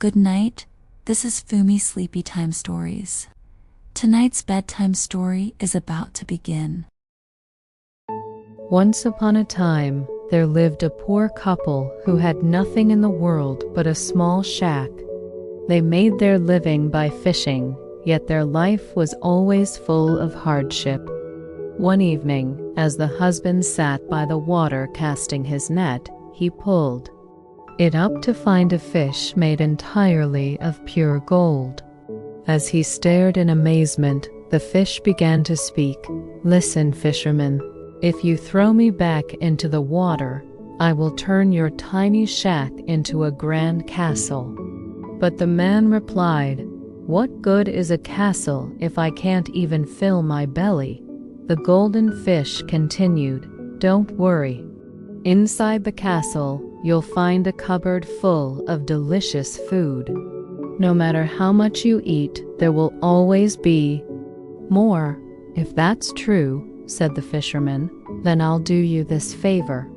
Good night, this is Fumi Sleepy Time Stories. Tonight's bedtime story is about to begin. Once upon a time, there lived a poor couple who had nothing in the world but a small shack. They made their living by fishing, yet their life was always full of hardship. One evening, as the husband sat by the water casting his net, he pulled it up to find a fish made entirely of pure gold. As he stared in amazement, the fish began to speak. "Listen, fisherman, if you throw me back into the water, I will turn your tiny shack into a grand castle." But the man replied, "What good is a castle if I can't even fill my belly?" The golden fish continued, "Don't worry. Inside the castle, you'll find a cupboard full of delicious food. No matter how much you eat, there will always be more." "If that's true," said the fisherman, "then I'll do you this favor."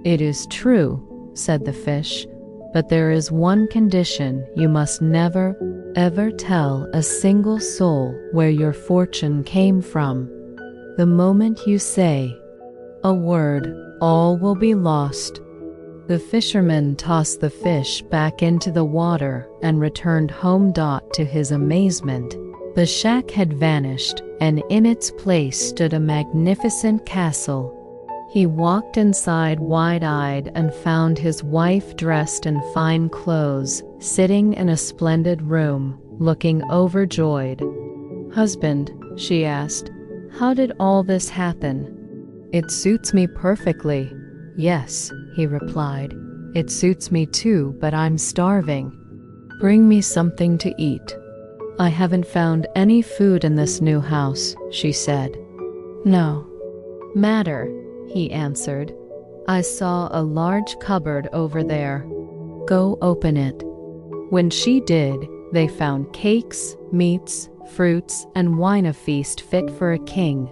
"It is true," said the fish, "but there is one condition: you must never, ever tell a single soul where your fortune came from. The moment you say a word, all will be lost." The fisherman tossed the fish back into the water and returned home. To his amazement, the shack had vanished, and in its place stood a magnificent castle. He walked inside wide-eyed and found his wife dressed in fine clothes, sitting in a splendid room, looking overjoyed. "Husband," she asked, "how did all this happen?" "It suits me perfectly." "Yes," he replied, "it suits me too, but I'm starving. Bring me something to eat." "I haven't found any food in this new house," she said. "No matter," he answered. "I saw a large cupboard over there. Go open it." When she did, they found cakes, meats, fruits, and wine, a feast fit for a king.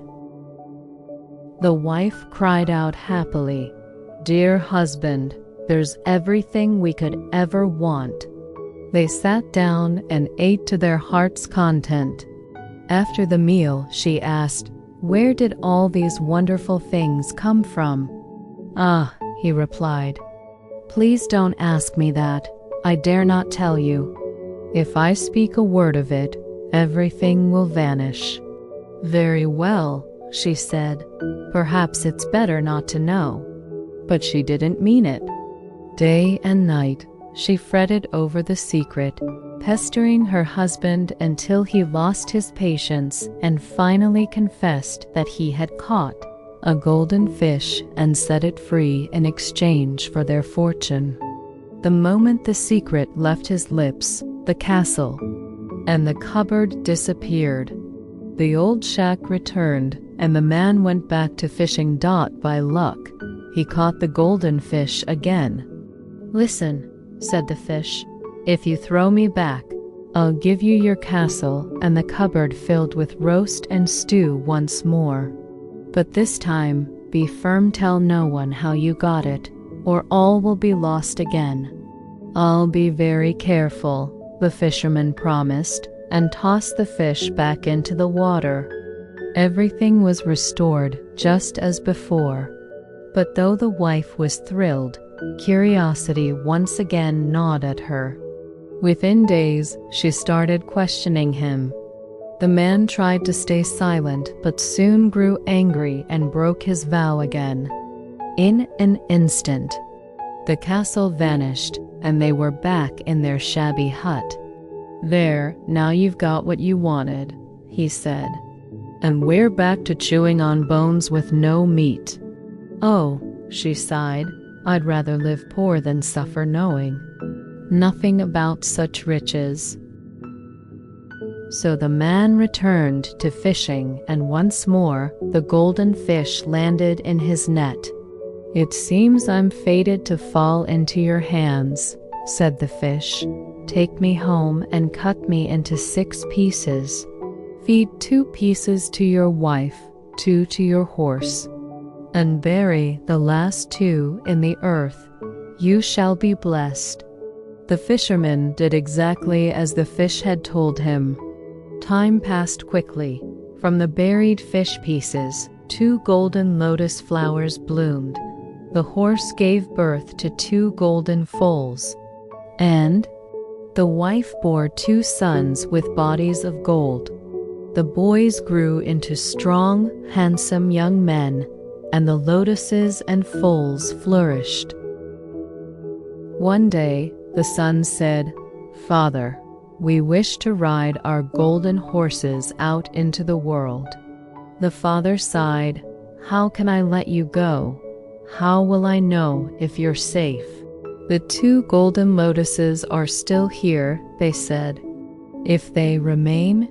The wife cried out happily, "Dear husband, there's everything we could ever want." They sat down and ate to their heart's content. After the meal, she asked, "Where did all these wonderful things come from?" "Ah," he replied, "please don't ask me that. I dare not tell you. If I speak a word of it, everything will vanish." "Very well," she said, "perhaps it's better not to know." But she didn't mean it. Day and night, she fretted over the secret, pestering her husband until he lost his patience and finally confessed that he had caught a golden fish and set it free in exchange for their fortune. The moment the secret left his lips, the castle and the cupboard disappeared. The old shack returned, and the man went back to fishing. By luck, he caught the golden fish again. "Listen," said the fish, "if you throw me back, I'll give you your castle and the cupboard filled with roast and stew once more. But this time, be firm, tell no one how you got it, or all will be lost again." "I'll be very careful," the fisherman promised, and tossed the fish back into the water. Everything was restored just as before. But though the wife was thrilled, curiosity once again gnawed at her. Within days, she started questioning him. The man tried to stay silent, but soon grew angry and broke his vow again. In an instant, the castle vanished, and they were back in their shabby hut. "There, now you've got what you wanted," he said. "And we're back to chewing on bones with no meat." "Oh," she sighed, "I'd rather live poor than suffer knowing nothing about such riches." So the man returned to fishing, and once more the golden fish landed in his net. "It seems I'm fated to fall into your hands," said the fish. "Take me home and cut me into 6 pieces. Feed 2 pieces to your wife, 2 to your horse, and bury the last 2 in the earth. You shall be blessed." The fisherman did exactly as the fish had told him. Time passed quickly. From the buried fish pieces, 2 golden lotus flowers bloomed. The horse gave birth to 2 golden foals, and the wife bore 2 sons with bodies of gold. The boys grew into strong, handsome young men, and the lotuses and foals flourished. One day, the sons said, "Father, we wish to ride our golden horses out into the world." The father sighed, "How can I let you go? How will I know if you're safe?" "The 2 golden lotuses are still here," they said. "If they remain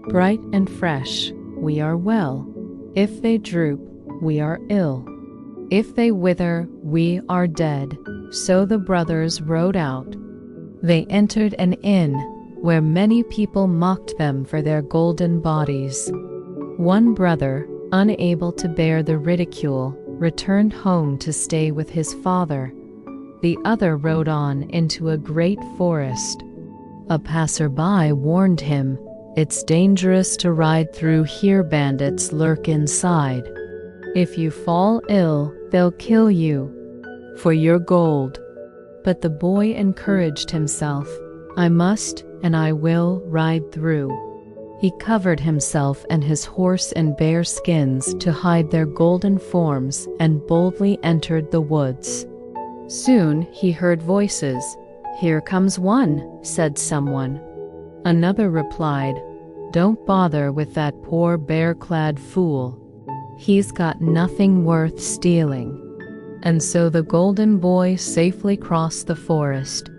bright and fresh, we are well. If they droop, we are ill. If they wither, we are dead." So the brothers rode out. They entered an inn where many people mocked them for their golden bodies. One brother, unable to bear the ridicule, returned home to stay with his father. The other rode on into a great forest. A passerby warned him, "It's dangerous to ride through here, bandits lurk inside. If you fall ill, they'll kill you for your gold." But the boy encouraged himself, "I must and I will ride through." He covered himself and his horse in bear skins to hide their golden forms and boldly entered the woods. Soon he heard voices. "Here comes one," said someone. Another replied, "Don't bother with that poor bear-clad fool. He's got nothing worth stealing." And so the golden boy safely crossed the forest.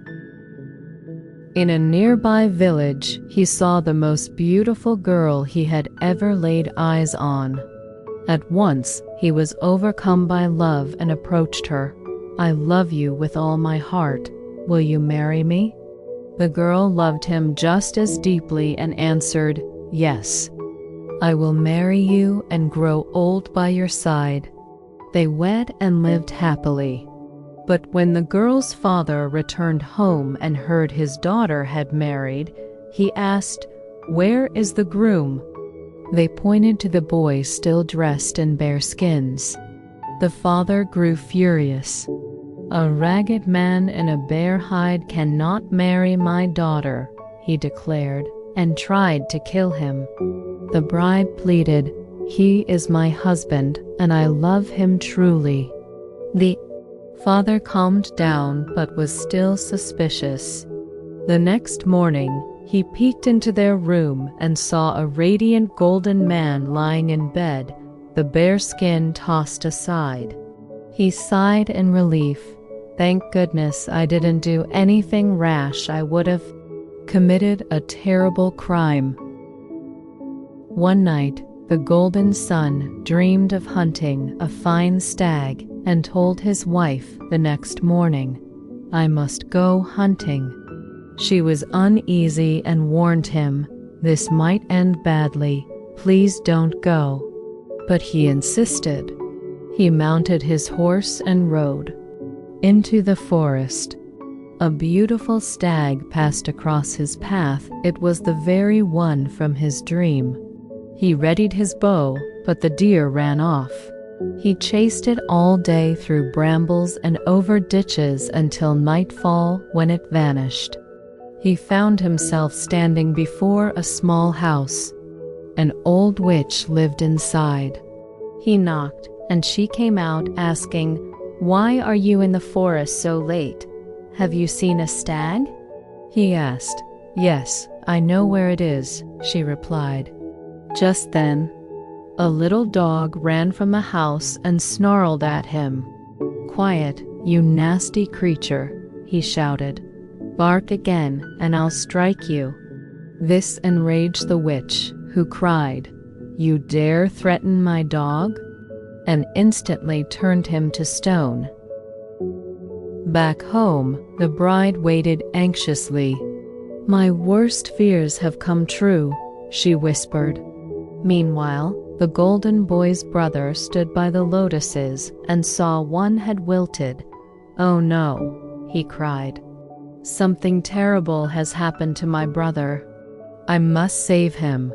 In a nearby village, he saw the most beautiful girl he had ever laid eyes on. At once, he was overcome by love and approached her. "I love you with all my heart. Will you marry me?" The girl loved him just as deeply and answered, "Yes. I will marry you and grow old by your side." They wed and lived happily. But when the girl's father returned home and heard his daughter had married, he asked, "Where is the groom?" They pointed to the boy still dressed in bear skins. The father grew furious. "A ragged man in a bear hide cannot marry my daughter," he declared, and tried to kill him. The bride pleaded, "He is my husband, and I love him truly." The father calmed down but was still suspicious. The next morning, he peeked into their room and saw a radiant golden man lying in bed, the bear skin tossed aside. He sighed in relief. "Thank goodness I didn't do anything rash. I would have committed a terrible crime." One night, the golden son dreamed of hunting a fine stag and told his wife the next morning, "I must go hunting." She was uneasy and warned him, "This might end badly. Please don't go." But he insisted. He mounted his horse and rode into the forest. A beautiful stag passed across his path. It was the very one from his dream. He readied his bow, but the deer ran off. He chased it all day through brambles and over ditches until nightfall, when it vanished. He found himself standing before a small house. An old witch lived inside. He knocked, and she came out asking, "Why are you in the forest so late? Have you seen a stag?" He asked. "Yes, I know where it is," she replied. Just then, a little dog ran from the house and snarled at him. "Quiet, you nasty creature," he shouted. "Bark again, and I'll strike you." This enraged the witch, who cried, "You dare threaten my dog?" and instantly turned him to stone. Back home, the bride waited anxiously. "My worst fears have come true," she whispered. Meanwhile, the golden boy's brother stood by the lotuses and saw one had wilted. "Oh no," he cried. Something terrible has happened to my brother. I must save him."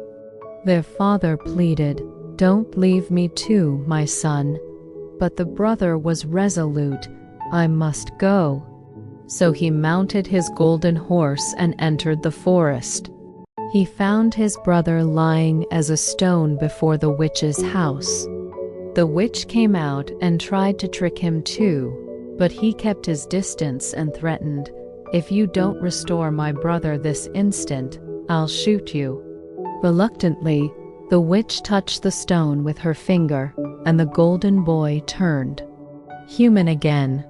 Their father pleaded, "Don't leave me too, my son." But the brother was resolute. "I must go." So he mounted his golden horse and entered the forest. He found his brother lying as a stone before the witch's house. The witch came out and tried to trick him too, but he kept his distance and threatened, "If you don't restore my brother this instant, I'll shoot you." Reluctantly, the witch touched the stone with her finger, and the golden boy turned human again.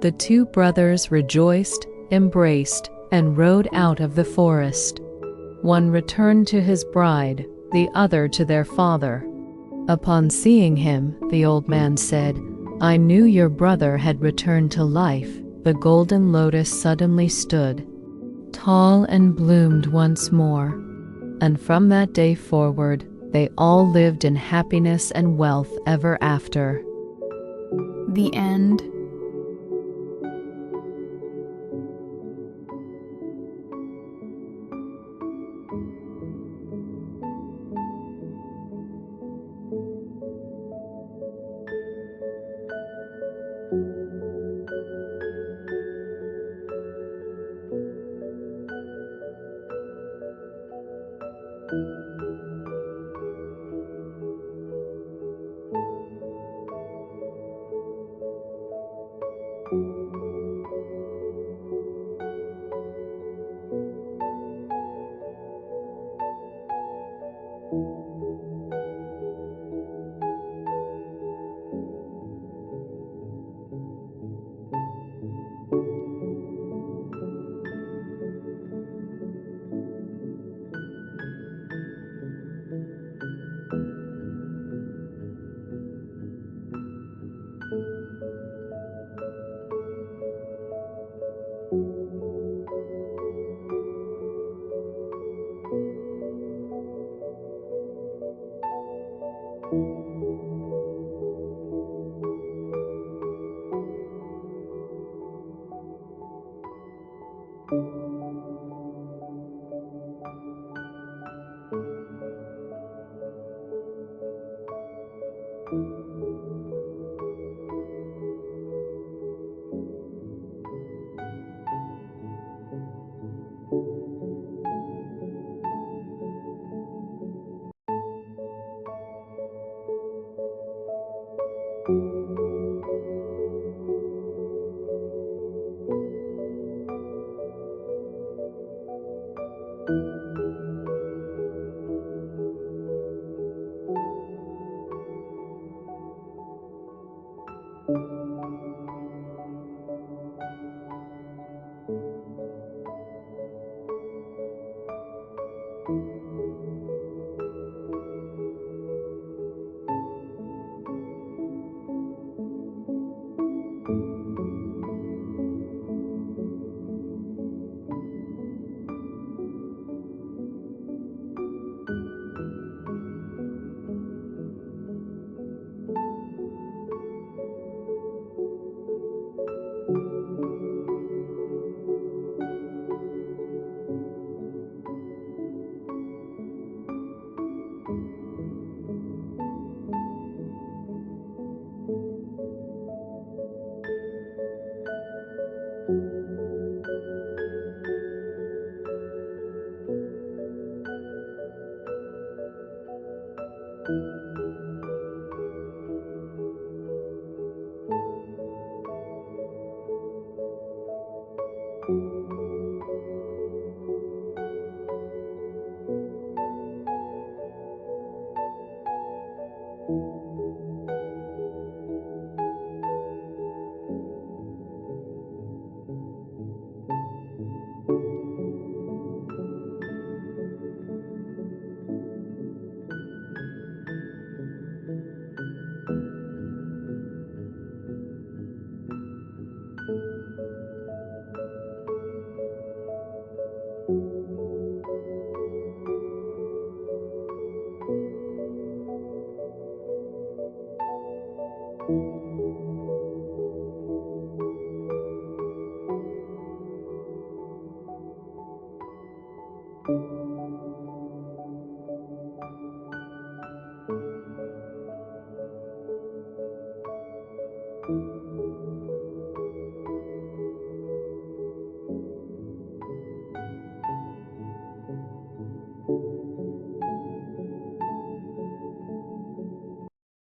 The two brothers rejoiced, embraced, and rode out of the forest. One returned to his bride, the other to their father. Upon seeing him, the old man said, "I knew your brother had returned to life." The golden lotus suddenly stood tall and bloomed once more. And from that day forward, they all lived in happiness and wealth ever after. The end.